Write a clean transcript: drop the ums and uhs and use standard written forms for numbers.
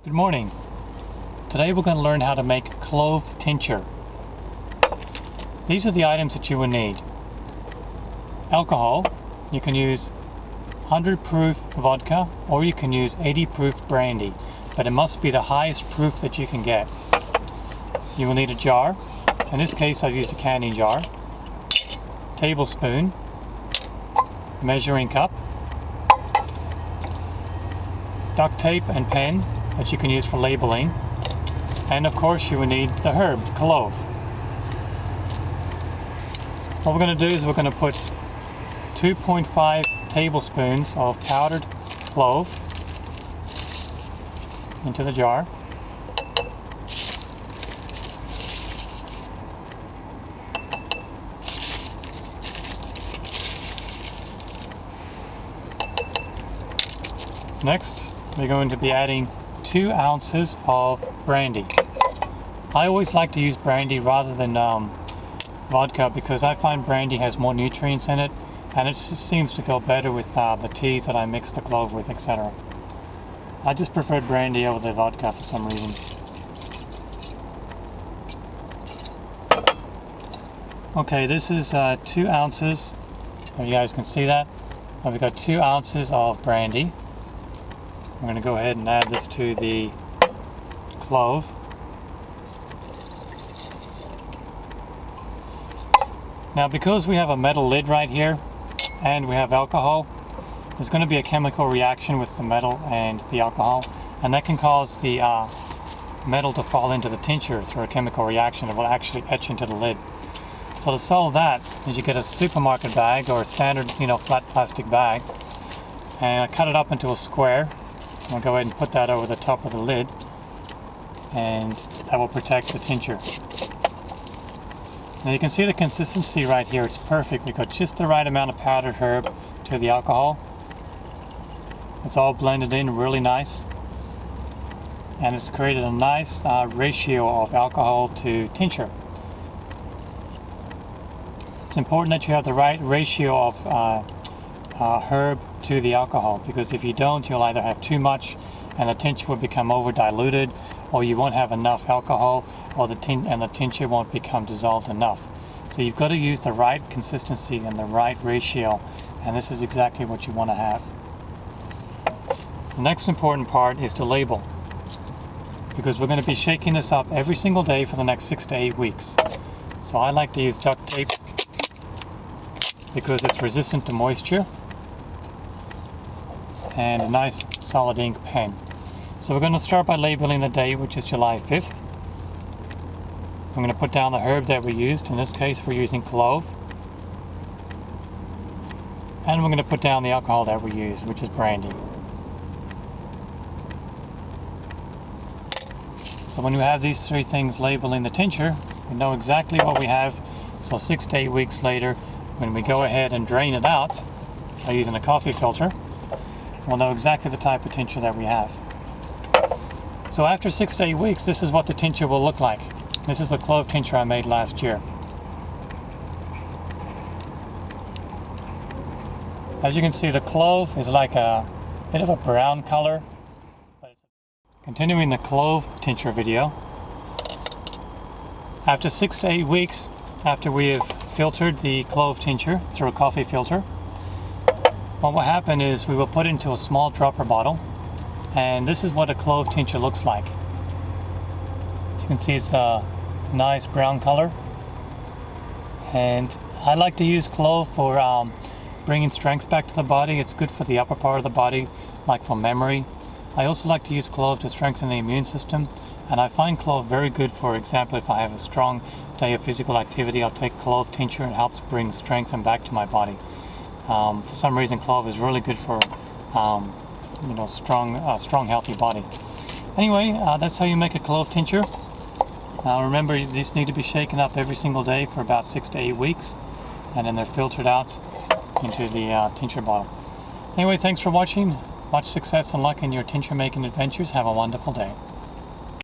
Good morning. Today we're going to learn how to make clove tincture. These are the items that you will need. Alcohol. You can use 100 proof vodka or you can use 80 proof brandy, but it must be the highest proof that you can get. You will need a jar. In this case I've used a canning jar. Tablespoon. Measuring cup. Duct tape and pen that you can use for labeling, and of course you will need the herb, clove. What we're going to do is we're going to put 2.5 tablespoons of powdered clove into the jar. Next, we're going to be adding 2 ounces of brandy. I always like to use brandy rather than vodka because I find brandy has more nutrients in it and it just seems to go better with the teas that I mix the clove with, etc. I just prefer brandy over the vodka for some reason. Okay, this is 2 ounces. You guys can see that. We've got 2 ounces of brandy. I'm going to go ahead and add this to the clove. Now because we have a metal lid right here and we have alcohol, there's going to be a chemical reaction with the metal and the alcohol, and that can cause the metal to fall into the tincture through a chemical reaction. It will actually etch into the lid. So to solve that, you get a supermarket bag or a standard, flat plastic bag, and cut it up into a square. I'll go ahead and put that over the top of the lid, and that will protect the tincture. Now you can see the consistency right here. It's perfect. We've got just the right amount of powdered herb to the alcohol. It's all blended in really nice, and it's created a nice ratio of alcohol to tincture. It's important that you have the right ratio of herb to the alcohol, because if you don't, you'll either have too much and the tincture will become over diluted, or you won't have enough alcohol, or the tincture won't become dissolved enough. So you've got to use the right consistency and the right ratio, and this is exactly what you want to have. The next important part is to label, because we're going to be shaking this up every single day for the next 6 to 8 weeks. So I like to use duct tape because it's resistant to moisture, and a nice solid ink pen. So we're going to start by labeling the date, which is July 5th. I'm going to put down the herb that we used. In this case we're using clove. And we're going to put down the alcohol that we used, which is brandy. So when we have these 3 things labeling the tincture, we know exactly what we have. So 6 to 8 weeks later, when we go ahead and drain it out by using a coffee filter, we'll know exactly the type of tincture that we have. So after 6 to 8 weeks, this is what the tincture will look like. This is a clove tincture I made last year. As you can see, the clove is like a bit of a brown color. Continuing the clove tincture video. After 6 to 8 weeks, after we have filtered the clove tincture through a coffee filter, what will happen is we will put it into a small dropper bottle, and this is what a clove tincture looks like. As you can see, it's a nice brown color, and I like to use clove for bringing strength back to the body. It's good for the upper part of the body, like for memory. I also like to use clove to strengthen the immune system, and I find clove very good. For example, if I have a strong day of physical activity, I'll take clove tincture and it helps bring strength back to my body. For some reason, clove is really good for strong healthy body. Anyway, that's how you make a clove tincture. Remember, these need to be shaken up every single day for about 6 to 8 weeks, and then they're filtered out into the tincture bottle. Anyway, thanks for watching. Much success and luck in your tincture making adventures. Have a wonderful day.